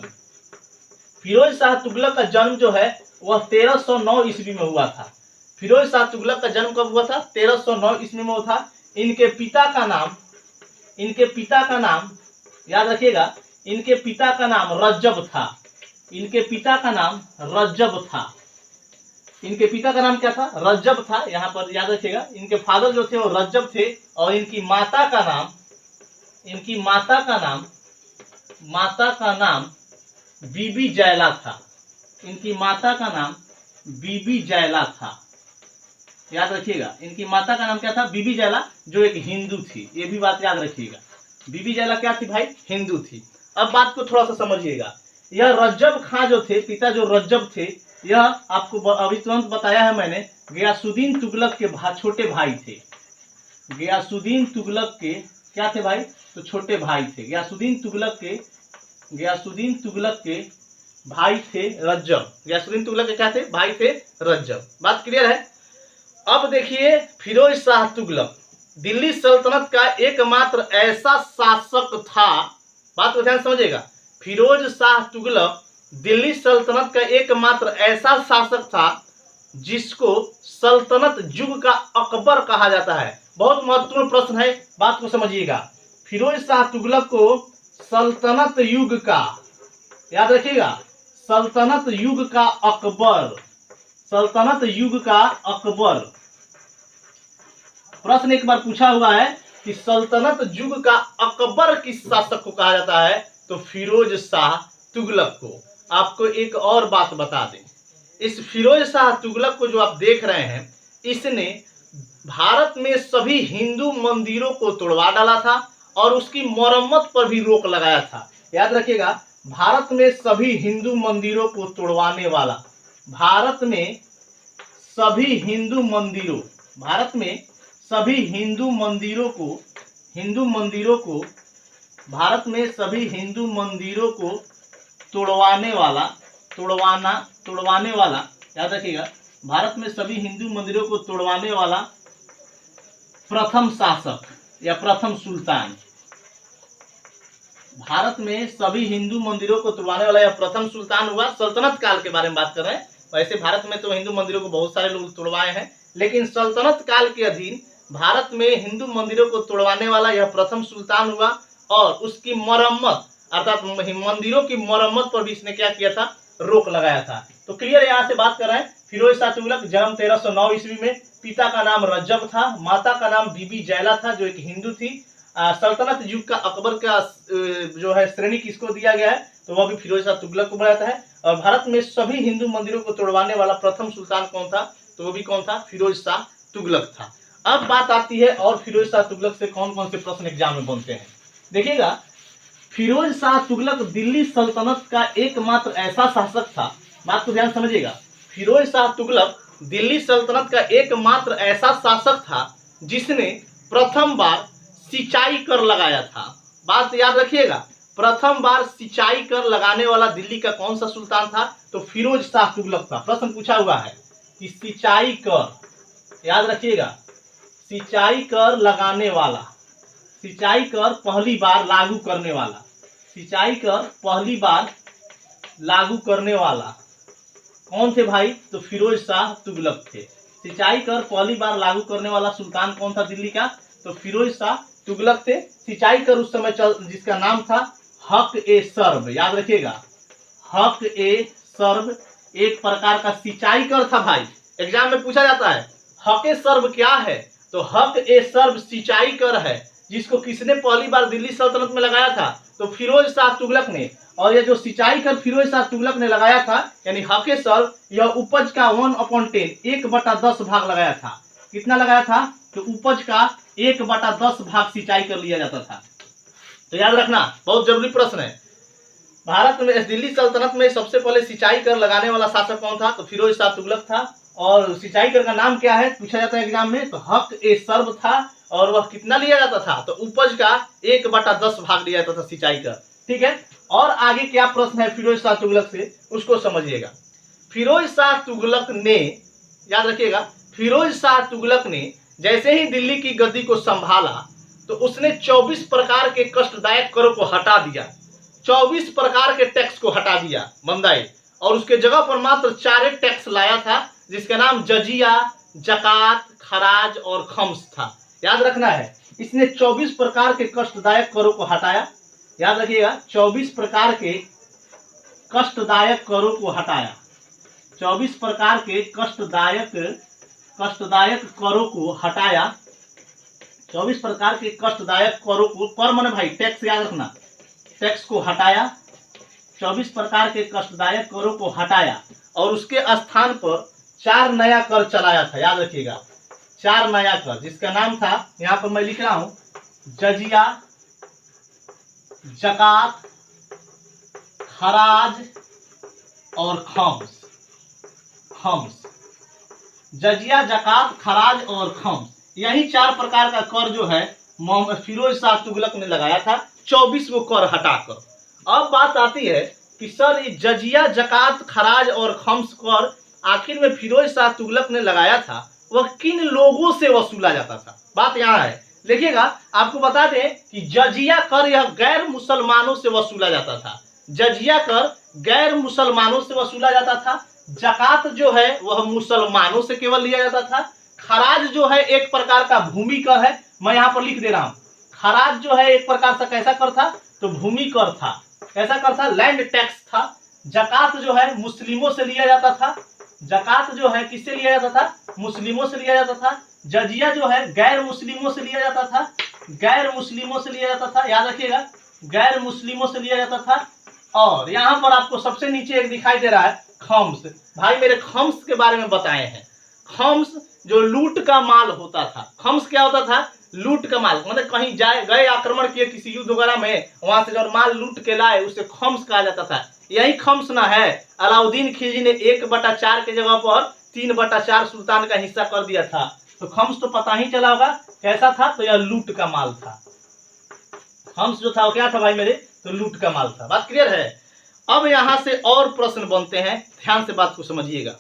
A: फिरोज शाह तुगलक का जन्म जो है वह 1309 ईस्वी में हुआ था। फिरोज शाह तुगलक का जन्म कब हुआ था? 1309 ईस्वी में हुआ था। इनके पिता का नाम, इनके पिता का नाम याद रखिएगा, इनके पिता का नाम रज्जब था। इनके पिता का नाम रज्जब था। इनके पिता का नाम क्या था? रज्जब था। यहाँ पर याद रखिएगा, इनके फादर जो थे वो रज्जब थे और इनकी माता का नाम, इनकी माता का नाम, माता का नाम बीबी जैला था। इनकी माता का नाम बीबी जैला था। याद रखिएगा, इनकी माता का नाम क्या था? बीबी जैला, जो एक हिंदू थी। ये भी बात याद रखिएगा, बीबी जैला क्या थी भाई? हिंदू थी। अब बात को थोड़ा सा समझिएगा। यह रज्जब खां जो थे, पिता जो रज्जब थे, यह आपको अभी तुरंत बताया है मैंने, गयासुद्दीन तुगलक के छोटे भाई थे। गयासुद्दीन तुगलक के क्या थे भाई? तो छोटे भाई थे। गयासुद्दीन तुगलक के, गयासुद्दीन तुगलक के भाई थे रज्जब। गयासुद्दीन तुगलक के क्या थे? भाई थे रज्जब। बात क्लियर है? अब देखिए, फिरोज शाह तुगलक दिल्ली सल्तनत का एकमात्र ऐसा शासक था। बात को ध्यान समझिएगा, फिरोज शाह तुगलक दिल्ली सल्तनत का एकमात्र ऐसा शासक था जिसको सल्तनत युग का अकबर कहा जाता है। बहुत महत्वपूर्ण प्रश्न है, बात को समझिएगा। फिरोज शाह तुगलक को सल्तनत युग का, याद रखिएगा, सल्तनत युग का अकबर, सल्तनत युग का अकबर। प्रश्न एक बार पूछा हुआ है कि सल्तनत युग का अकबर किस शासक को कहा जाता है? तो फिरोज शाह तुगलक को। आपको एक और बात बता दें, इस फिरोज शाह तुगलक को जो आप देख रहे हैं, इसने भारत में सभी हिंदू मंदिरों को तोड़वा डाला था और उसकी मरम्मत पर भी रोक लगाया था। याद रखिएगा, भारत में सभी हिंदू मंदिरों को तोड़वाने वाला, भारत में सभी हिंदू मंदिरों, भारत में सभी हिंदू मंदिरों को, हिंदू मंदिरों को, भारत में सभी हिंदू मंदिरों को तोड़वाने वाला, तोड़वाने वाला, याद रखिएगा, भारत में सभी हिंदू मंदिरों को तोड़वाने वाला प्रथम शासक या प्रथम सुल्तान, भारत में सभी हिंदू मंदिरों को तोड़वाने वाला या प्रथम सुल्तान हुआ। सल्तनत काल के बारे में बात कर रहे हैं। वैसे भारत में तो हिंदू मंदिरों को बहुत सारे लोग तोड़वाए हैं, लेकिन सल्तनत काल के अधीन भारत में हिंदू मंदिरों को तोड़वाने वाला यह प्रथम सुल्तान हुआ और उसकी मरम्मत अर्थात मंदिरों की मरम्मत पर भी इसने क्या किया था? रोक लगाया था। तो क्लियर, यहाँ से बात कर रहे हैं। फिरोज शाह तुगलक जन्म 1309 ईस्वी में, पिता का नाम रज्जब था, माता का नाम बीबी जैला था जो एक हिंदू थी। सल्तनत युग का अकबर का जो है श्रेणी किसको दिया गया है? तो वह भी फिरोज शाह तुगलक को बनाता है। और भारत में सभी हिंदू मंदिरों को तोड़वाने वाला प्रथम सुल्तान कौन था? तो वो भी कौन था? फिरोज शाह तुगलक था। अब बात आती है और फिरोज शाह तुगलक से कौन कौन से प्रश्न एग्जाम में बनते हैं। देखिएगा, फिरोज शाह तुगलक दिल्ली सल्तनत का एकमात्र ऐसा शासक था, बात को ध्यान समझिएगा, फिरोज शाह तुगलक दिल्ली सल्तनत का एकमात्र ऐसा शासक था जिसने प्रथम बार सिंचाई कर लगाया था। बात याद रखिएगा, प्रथम बार सिंचाई कर लगाने वाला दिल्ली का कौन सा सुल्तान था? तो फिरोज शाह तुगलक था। प्रश्न पूछा हुआ है कि सिंचाई कर, याद रखिएगा, सिंचाई कर लगाने वाला, सिंचाई कर पहली बार लागू करने वाला, सिंचाई कर पहली बार लागू करने वाला कौन थे भाई? तो फिरोज शाह तुगलक थे। सिंचाई कर पहली बार लागू करने वाला सुल्तान कौन था दिल्ली का? तो फिरोज शाह तुगलक थे। सिंचाई कर उस समय जिसका नाम था हक ए सर्ब, याद रखिएगा, हक ए सर्ब एक प्रकार का सिंचाई कर था भाई। एग्जाम में पूछा जाता है हक ए सर्ब क्या है? तो हक ए सर्ब सिंचाई कर है, जिसको किसने पहली बार दिल्ली सल्तनत में लगाया था? तो फिरोज शाह तुगलक ने। और ये जो सिंचाई कर फिरोज शाह तुगलक ने लगाया था यानी हक ए सर्ब, यह उपज का 1/10 1/10 भाग लगाया था। कितना लगाया था? तो उपज का 1/10 भाग सिंचाई कर लिया जाता था। तो याद रखना, बहुत जरूरी प्रश्न है। भारत में दिल्ली सल्तनत में सबसे पहले सिंचाई कर लगाने वाला शासक कौन था? तो फिरोज शाह तुगलक था। और सिंचाई कर का नाम क्या है पूछा जाता है एग्जाम में? तो हक ए सर्ब था। और वह कितना लिया जाता था? तो उपज का 1/10 भाग लिया जाता था सिंचाई कर। ठीक है, और आगे क्या प्रश्न है फिरोज शाह तुगलक से, उसको समझिएगा। फिरोज शाह तुगलक ने, याद रखिएगा, फिरोज शाह तुगलक ने जैसे ही दिल्ली की गद्दी को संभाला तो उसने 24 प्रकार के कष्टदायक करों को हटा दिया, 24 प्रकार के टैक्स को हटा दिया बंदाई, और उसके जगह पर मात्र 4 टैक्स लाया था, जिसका नाम जजिया, जकात, खराज और खम्स था। याद रखना है, इसने 24 प्रकार के कष्टदायक करों को हटाया। याद रखिएगा, 24 प्रकार के कष्टदायक करों को हटाया, 24 प्रकार के कष्टदायक करों को हटाया, 24 प्रकार के कष्टदायक करों को, कर माने भाई टैक्स, याद रखना, टैक्स को हटाया, 24 प्रकार के कष्टदायक करों को हटाया और उसके स्थान पर 4 नया कर चलाया था। याद रखिएगा, 4 नया कर, जिसका नाम था, यहां पर मैं लिख रहा हूं, जजिया, जकात, खराज और खम्स। जजिया, जकात, खराज और खम्स, यही 4 प्रकार का कर जो है फिरोज शाह तुगलक ने लगाया था, 24 वो कर हटाकर। अब बात आती है कि सर ये जजिया, जकात, खराज और खम्स कर आखिर में फिरोज शाह तुगलक ने लगाया था, वह किन लोगों से वसूला जाता था? बात यहाँ है, देखिएगा, आपको बता दें कि जजिया कर यह गैर मुसलमानों से वसूला जाता था। जजिया कर गैर मुसलमानों से वसूला जाता था। जकात जो है वह मुसलमानों से केवल लिया जाता था। खराज जो है एक प्रकार का भूमि कर है, मैं यहाँ पर लिख दे रहा हूँ, खराज जो है एक प्रकार से कैसा कर था? तो भूमि कर था। कैसा कर था? लैंड टैक्स था। जकात जो है मुस्लिमों से लिया जाता था। जकात जो है किससे लिया जाता था? मुस्लिमों से लिया जाता था। जजिया जो है गैर मुस्लिमों से लिया जाता था, गैर मुस्लिमों से लिया जाता था। याद रखिएगा, गैर मुस्लिमों से लिया जाता था। और यहाँ पर आपको सबसे नीचे एक दिखाई दे रहा है खम्स। भाई मेरे खम्स के बारे में बताए हैं। खम्स जो लूट का माल होता था। खम्स क्या होता था? लूट का माल, मतलब कहीं जाए गए, आक्रमण किए किसी युद्ध वगैरह में, वहां से जो माल लूट के लाए उसे खम्स कहा जाता था। यही खम्स ना है, अलाउद्दीन खिलजी ने 1/4 के जगह पर 3/4 सुल्तान का हिस्सा कर दिया था। तो खम्स तो पता ही चला होगा कैसा था? तो यह लूट का माल था। खम्स जो था वो क्या था भाई मेरे? तो लूट का माल था। बात क्लियर है? अब यहां से और प्रश्न बनते हैं, ध्यान से बात को समझिएगा।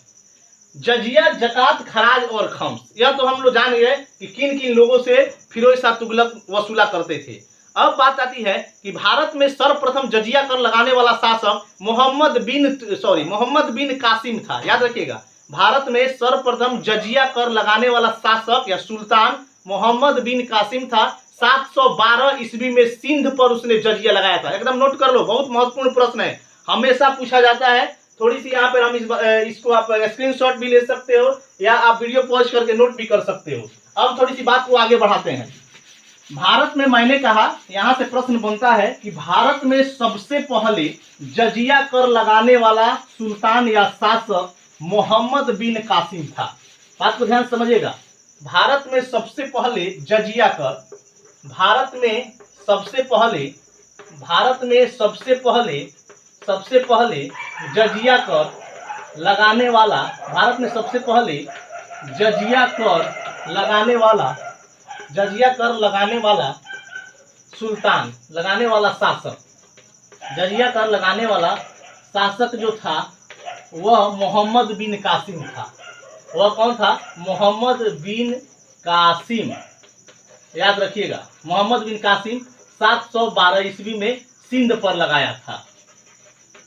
A: जजिया, जकात, खराज और खम्स, यह तो हम लोग जान गए कि किन किन लोगों से फिरोज शाह तुगलक वसूला करते थे। अब बात आती है कि भारत में सर्वप्रथम जजिया कर लगाने वाला शासक मोहम्मद बिन कासिम था। याद रखिएगा, भारत में सर्वप्रथम जजिया कर लगाने वाला शासक या सुल्तान मोहम्मद बिन कासिम था। 712 ईस्वी में सिंध पर उसने जजिया लगाया था। एकदम नोट कर लो, बहुत महत्वपूर्ण प्रश्न है, हमेशा पूछा जाता है। थोड़ी सी यहाँ पर हम इसको आप स्क्रीनशॉट भी ले सकते हो या आप वीडियो पॉज करके नोट भी कर सकते हो। अब थोड़ी सी बात को आगे बढ़ाते हैं। भारत में, मैंने कहा यहाँ से प्रश्न बनता है कि भारत में सबसे पहले जजिया कर लगाने वाला सुल्तान या शासक मोहम्मद बिन कासिम था। बात को ध्यान समझिएगा, भारत में सबसे पहले जजिया कर, भारत में सबसे पहले जजिया कर लगाने वाला, भारत में सबसे पहले जजिया कर लगाने वाला सुल्तान, लगाने वाला शासक, जजिया कर लगाने वाला शासक जो था वह मोहम्मद बिन कासिम था। वह कौन था? मोहम्मद बिन कासिम, याद रखिएगा, मोहम्मद बिन कासिम 712 ईस्वी में सिंध पर लगाया था।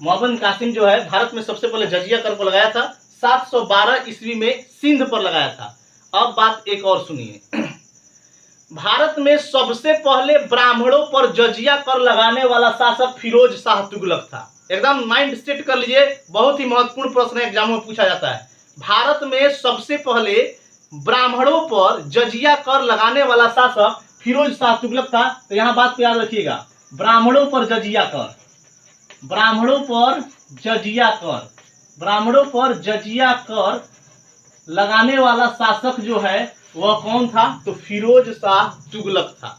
A: मोहम्मद बिन कासिम जो है भारत में सबसे पहले जजिया कर को लगाया था, 712 ईस्वी में सिंध पर लगाया था। अब बात एक और सुनिए, भारत में सबसे पहले ब्राह्मणों पर जजिया कर लगाने वाला शासक फिरोज शाह तुगलक था। एकदम माइंड सेट कर लीजिए, बहुत ही महत्वपूर्ण प्रश्न एग्जाम में पूछा जाता है। भारत में सबसे पहले ब्राह्मणों पर जजिया कर लगाने वाला शासक फिरोज शाह तुगलक था। तो यहाँ बात को याद रखिएगा, ब्राह्मणों पर जजिया कर, ब्राह्मणों पर जजिया कर, ब्राह्मणों पर जजिया कर लगाने वाला शासक जो है वह कौन था? तो फिरोज शाह तुगलक था।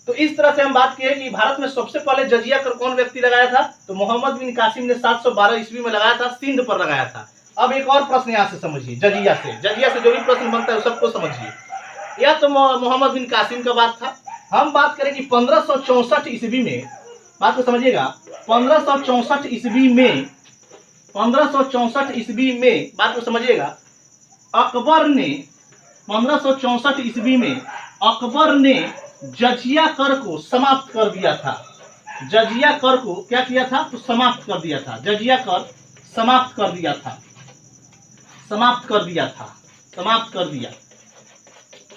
A: तो इस तरह से हम बात किए कि भारत में सबसे पहले जजिया कर कौन व्यक्ति लगाया था? तो मोहम्मद बिन कासिम ने 712 ईस्वी में लगाया था, सिंध पर लगाया था। अब एक और प्रश्न यहाँ से समझिए, जजिया से जो भी प्रश्न बनता है सबको समझिए। यह तो मोहम्मद बिन कासिम का बात था। हम बात करें कि 1564 ईस्वी में, बात को समझिएगा, 1564 ईस्वी में, 1564 ईस्वी में, बात को समझिएगा, अकबर ने 1564 ईस्वी में अकबर ने जजिया कर को समाप्त कर दिया था। जजिया कर को क्या किया था? तो समाप्त कर दिया था। जजिया कर समाप्त कर दिया था, समाप्त कर दिया था, समाप्त कर दिया।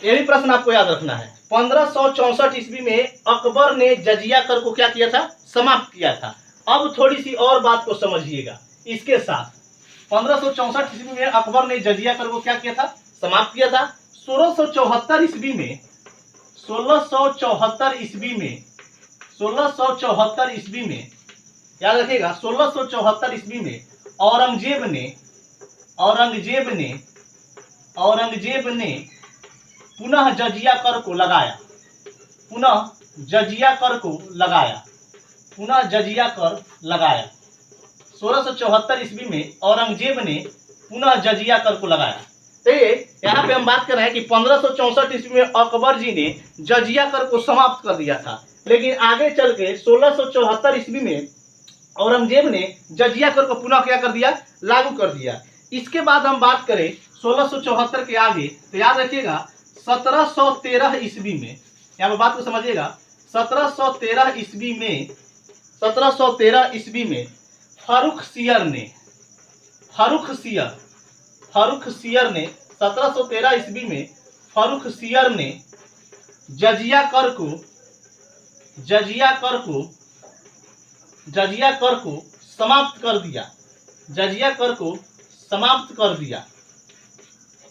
A: ये भी प्रश्न आपको याद रखना है। 1564 ईस्वी में अकबर ने जजिया कर को क्या किया था? समाप्त किया था। अब थोड़ी सी और बात को समझिएगा इसके साथ। 1564 ईस्वी में अकबर ने जजिया कर को क्या किया था? समाप्त किया था। 1674 ईस्वी में, 1674 ईस्वी में, 1674 ईस्वी में, याद रखिएगा, 1674 ईस्वी में औरंगजेब ने पुनः जजिया कर को लगाया, पुनः जजिया कर को लगाया, पुनः जजिया कर लगाया। 1674 ईस्वी में औरंगजेब ने पुनः जजिया कर को लगाया। तो यहाँ पे हम बात कर रहे हैं कि 1564 ईस्वी में अकबर जी ने जजिया कर को समाप्त कर दिया था, लेकिन आगे चल के 1674 ईस्वी में औरंगजेब ने जजिया कर को पुनः क्या कर दिया? लागू कर दिया। इसके बाद हम बात करें 1674 के आगे, तो याद रखिएगा 1713 ईस्वी में, यहाँ पे बात को समझिएगा, 1713 ईस्वी में, 1713 ईस्वी में फारूक सियर ने 1713 ईस्वी में फारूक सियर ने जजिया कर को समाप्त कर दिया, जजिया कर को समाप्त कर दिया,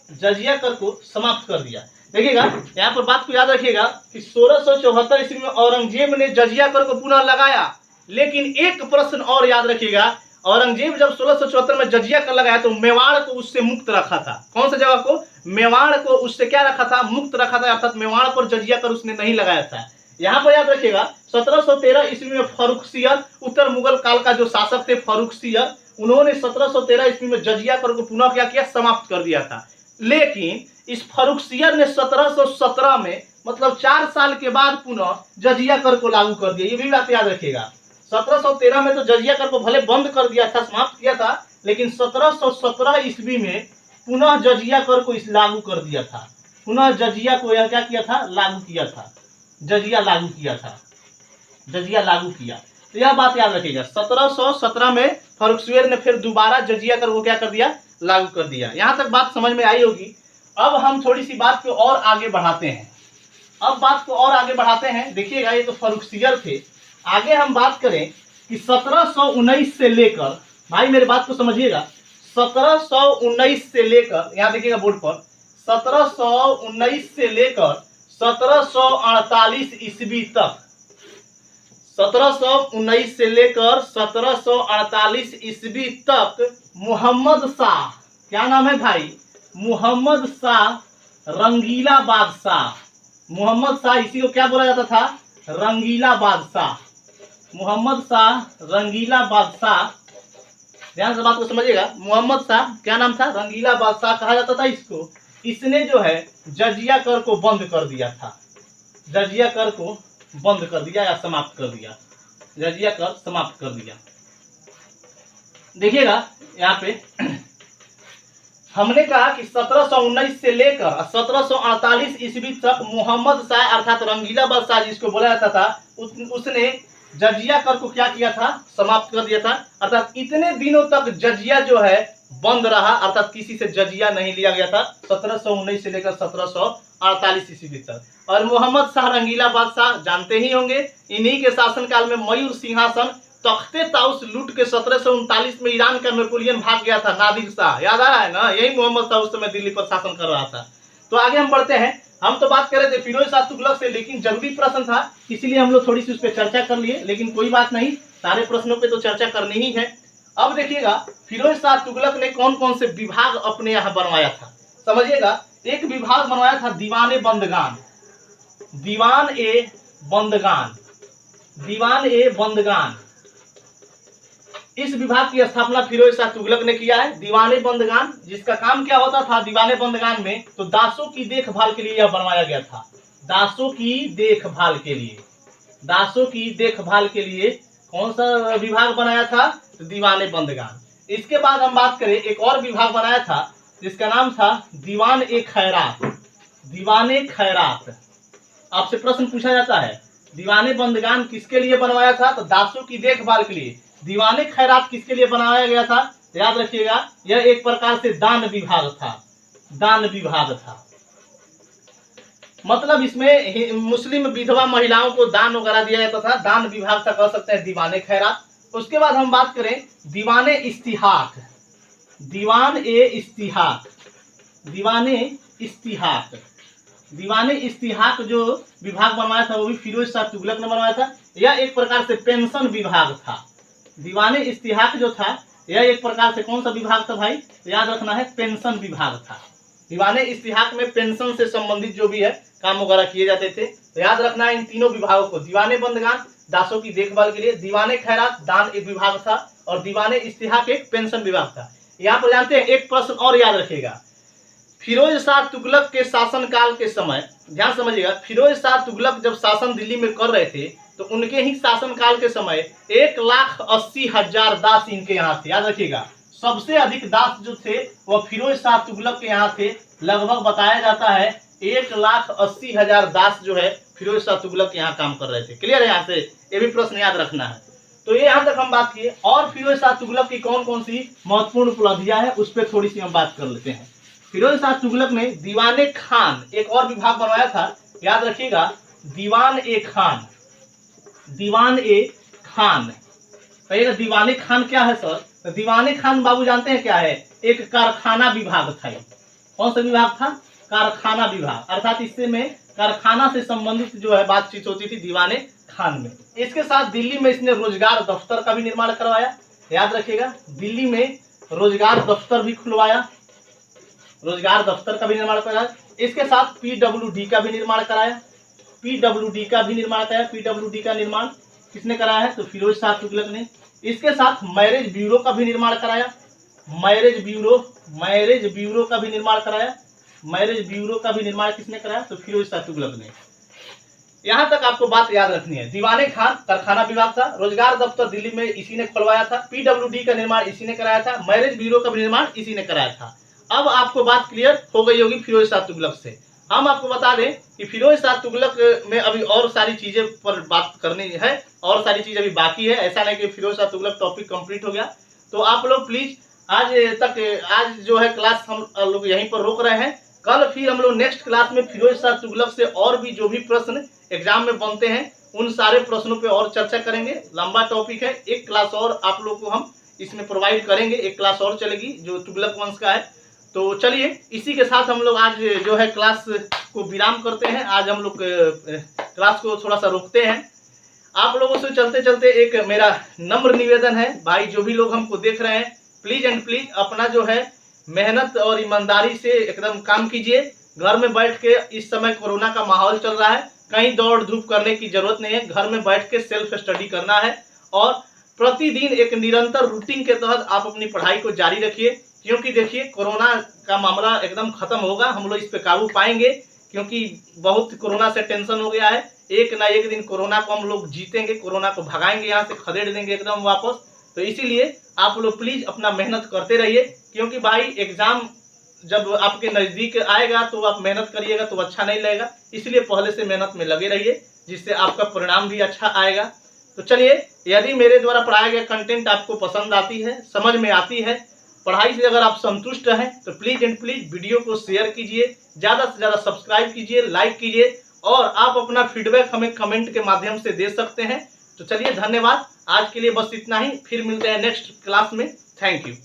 A: जजिया कर को समाप्त कर दिया। देखिएगा यहाँ पर बात को याद रखिएगा कि 1674 ईस्वी में औरंगजेब ने जजिया कर को पुनः लगाया, लेकिन एक प्रश्न और याद रखिएगा, औरंगजेब जब 1674 में जजिया कर लगाया तो मेवाड़ को उससे मुक्त रखा था। कौन सा जगह को? मेवाड़ को उससे क्या रखा था? मुक्त रखा था, अर्थात मेवाड़ पर जजिया कर उसने नहीं लगाया था। यहाँ पर याद रखिएगा 1713 ईस्वी में फारूक सियर, उत्तर मुगल काल का जो शासक थे फारूक सियर, उन्होंने 1713 ईस्वी में जजिया कर को पुनः क्या किया? समाप्त कर दिया था। लेकिन इस फारूक सियर ने 1717 में, मतलब 4 साल के बाद पुनः जजिया कर को लागू कर दिया। ये भी बात याद रखिएगा, 1713 में तो जजिया कर को भले बंद कर दिया था, समाप्त किया था, लेकिन 1717 ईस्वी में पुनः जजिया कर को लागू कर दिया था। पुनः जजिया को यह क्या किया था? लागू किया था, जजिया लागू किया था, जजिया लागू किया। तो यह बात याद रखिएगा, 1717 में फारूक सियर ने फिर दोबारा जजिया कर को क्या कर दिया? लागू कर दिया। यहाँ तक बात समझ में आई होगी। अब हम थोड़ी सी बात को और आगे बढ़ाते हैं, अब बात को और आगे बढ़ाते हैं। देखिएगा ये तो फारूक सियर थे। आगे हम बात करें कि 1719 से लेकर, भाई मेरे बात को समझिएगा, 1719 से लेकर, यहाँ देखिएगा बोर्ड पर, 1719 से लेकर 1748 ईस्वी तक, 1719 से लेकर 1748 ईस्वी तक मोहम्मद शाह, क्या नाम है भाई? मोहम्मद शाह रंगीला बादशाह, मोहम्मद शाह, इसी को क्या बोला जाता था? रंगीला बादशाह, मोहम्मद शाह रंगीला बादशाह। ध्यान से बात को समझिएगा, मोहम्मद शाह क्या नाम था? रंगीला बादशाह कहा जाता था इसको। इसने जो है जजिया कर को बंद कर दिया था, जजिया कर को बंद कर दिया या समाप्त कर दिया, जजिया कर समाप्त कर दिया। देखिएगा यहाँ पे हमने कहा कि 1719 से लेकर 1748 ईस्वी तक मोहम्मद शाह अर्थात रंगीला बादशाह जिसको बोला जाता था उसने जजिया कर को क्या किया था, समाप्त कर दिया था। अर्थात इतने दिनों तक जजिया जो है बंद रहा, अर्थात किसी से जजिया नहीं लिया गया था 1719 से लेकर 1748 ईस्वी तक। और मोहम्मद शाह रंगीला बादशाह जानते ही होंगे, इन्हीं के शासनकाल में मयूर सिंहासन तख्ते ताउस लूट के 1739 में ईरान का नेपोलियन भाग गया था, नादिर शाह, याद आ रहा है ना, यही मोहम्मद शाह उस समय दिल्ली पर शासन कर रहा था। तो आगे हम बढ़ते हैं। हम तो बात कर रहे थे फिरोज शाह तुगलक से, लेकिन जरूरी प्रश्न था इसीलिए हम लोग थोड़ी सी उस पर चर्चा कर लिए, लेकिन कोई बात नहीं, सारे प्रश्नों पे तो चर्चा करनी ही है। अब देखिएगा फिरोज शाह तुगलक ने कौन कौन से विभाग अपने यहाँ बनवाया था, समझिएगा। एक विभाग बनवाया था दीवाने बंदगान, दीवान ए बंदगान, दीवान ए बंदगान। इस विभाग की स्थापना फिरोज शाह तुगलक ने किया है, दीवाने बंदगान, जिसका काम क्या होता था दीवाने बंदगान में, तो दासों की देखभाल के लिए यह बनवाया गया था, दासों की देखभाल के लिए, दासों की देखभाल के लिए कौन सा विभाग बनाया था, तो दीवाने बंदगान। इसके बाद हम बात करें एक और विभाग बनाया था जिसका नाम था दीवान ए खैरात, दीवाने खैरात। आपसे प्रश्न पूछा जाता है दीवाने बंदगान किसके लिए बनवाया था, तो दासों की देखभाल के लिए। दीवाने खैरात किसके लिए बनाया गया था, याद रखिएगा, यह एक प्रकार से दान विभाग था, दान विभाग था। मतलब इसमें मुस्लिम विधवा महिलाओं को दान वगैरह दिया जाता था, दान विभाग था, कह सकते हैं दीवाने खैरात। उसके बाद हम बात करें दीवाने इस्तिहाक, दीवान ए इस्तिहाक, दीवाने इस्तिहाक, दीवाने इस्तिहाक जो विभाग बनवाया था वो भी फिरोज शाह तुगलक ने बनवाया था। यह एक प्रकार से पेंशन विभाग था, दीवाने इस्तिहाक जो था यह एक प्रकार से कौन सा विभाग था भाई, याद रखना है, पेंशन विभाग था। दीवाने इस्तिहाक में पेंशन से संबंधित जो भी है काम वगैरह किए जाते थे, तो याद रखना है इन तीनों विभागों को, दीवाने बंदगान दासों की देखभाल के लिए, दीवाने खैरात दान एक विभाग था, और दीवाने इस्तिहाक एक पेंशन विभाग था। यहाँ पर जानते हैं एक प्रश्न और याद रखिएगा, फिरोज शाह तुगलक के शासनकाल के समय, ध्यान समझिएगा, फिरोज शाह तुगलक जब शासन दिल्ली में कर रहे थे तो उनके ही शासनकाल के समय 1,80,000 दास इनके यहाँ थे, याद रखिएगा। सबसे अधिक दास जो थे वह फिरोज शाह तुगलक के यहाँ थे, लगभग बताया जाता है 1,80,000 दास जो है फिरोज शाह तुगलक के यहाँ काम कर रहे थे। क्लियर है, यहाँ से ये भी प्रश्न याद रखना है। तो ये यहाँ तक हम बात किए, और फिरोज शाह तुगलक की कौन कौन सी महत्वपूर्ण उपलब्धियां हैं उस पर थोड़ी सी हम बात कर लेते हैं। फिरोज शाह तुगलक ने दीवाने खान एक और विभाग बनवाया था, याद रखिएगा, दीवान ए खान, दीवान ए खान। कहिएगा दीवाने खान क्या है सर, तो दीवाने खान बाबू जानते हैं क्या है, एक कारखाना विभाग था। कौन सा विभाग था, कारखाना विभाग, अर्थात इससे में कारखाना से संबंधित जो है बातचीत होती थी दीवाने खान में। इसके साथ दिल्ली में इसने रोजगार दफ्तर का भी निर्माण करवाया, याद रखिएगा, दिल्ली में रोजगार दफ्तर भी खुलवाया, रोजगार दफ्तर का भी निर्माण कराया। इसके साथ PWD का भी निर्माण कराया, PWD का भी निर्माण कराया। PWD का निर्माण किसने कराया है, तो फिरोज शाह तुगलक ने। इसके साथ मैरिज ब्यूरो का भी निर्माण कराया, मैरिज ब्यूरो, मैरिज ब्यूरो का भी निर्माण कराया, मैरिज ब्यूरो का भी निर्माण किसने कराया, तो फिरोज शाह तुगलक ने। यहाँ तक आपको बात याद रखनी है, दीवाने खान कारखाना विभाग था, रोजगार दफ्तर दिल्ली में इसी ने खुलवाया था, PWD का निर्माण इसी ने कराया था, मैरिज ब्यूरो का भी निर्माण इसी ने कराया था। अब आपको बात क्लियर हो गई होगी फिरोज शाह तुगलक से। हम आपको बता दें कि फिरोज शाह तुगलक में अभी और सारी चीजें पर बात करनी है, और सारी चीजें अभी बाकी है, ऐसा नहीं कि फिरोज शाह तुगलक टॉपिक कंप्लीट हो गया। तो आप लोग प्लीज आज जो है क्लास हम लोग यहीं पर रोक रहे हैं, कल फिर हम लोग नेक्स्ट क्लास में फिरोज शाह तुगलक से और भी जो भी प्रश्न एग्जाम में बनते हैं उन सारे प्रश्नों पे और चर्चा करेंगे। लंबा टॉपिक है, एक क्लास और आप लोग को हम इसमें प्रोवाइड करेंगे, एक क्लास और चलेगी जो तुगलक वंश का है। तो चलिए इसी के साथ हम लोग आज जो है क्लास को विराम करते हैं, आज हम लोग क्लास को थोड़ा सा रोकते हैं। आप लोगों से चलते चलते एक मेरा नम्र निवेदन है, भाई जो भी लोग हमको देख रहे हैं प्लीज एंड प्लीज अपना जो है मेहनत और ईमानदारी से एकदम काम कीजिए। घर में बैठ के, इस समय कोरोना का माहौल चल रहा है, कहीं दौड़ धूप करने की जरूरत नहीं है, घर में बैठ के सेल्फ स्टडी करना है और प्रतिदिन एक निरंतर रूटीन के तहत आप अपनी पढ़ाई को जारी रखिए। क्योंकि देखिए कोरोना का मामला एकदम खत्म होगा, हम लोग इस पे काबू पाएंगे, क्योंकि बहुत कोरोना से टेंशन हो गया है। एक ना एक दिन कोरोना को हम लोग जीतेंगे, कोरोना को भगाएंगे, यहाँ से खदेड़ देंगे एकदम वापस। तो इसीलिए आप लोग प्लीज अपना मेहनत करते रहिए, क्योंकि भाई एग्जाम जब आपके नज़दीक आएगा तो आप मेहनत करिएगा तो अच्छा नहीं लगेगा, इसलिए पहले से मेहनत में लगे रहिए, जिससे आपका परिणाम भी अच्छा आएगा। तो चलिए, यदि मेरे द्वारा पढ़ाया गया कंटेंट आपको पसंद आती है, समझ में आती है, पढ़ाई से अगर आप संतुष्ट हैं, तो प्लीज़ एंड प्लीज़ वीडियो को शेयर कीजिए, ज़्यादा से ज़्यादा सब्सक्राइब कीजिए, लाइक कीजिए, और आप अपना फीडबैक हमें कमेंट के माध्यम से दे सकते हैं। तो चलिए, धन्यवाद। आज के लिए बस इतना ही, फिर मिलते हैं नेक्स्ट क्लास में। Thank you.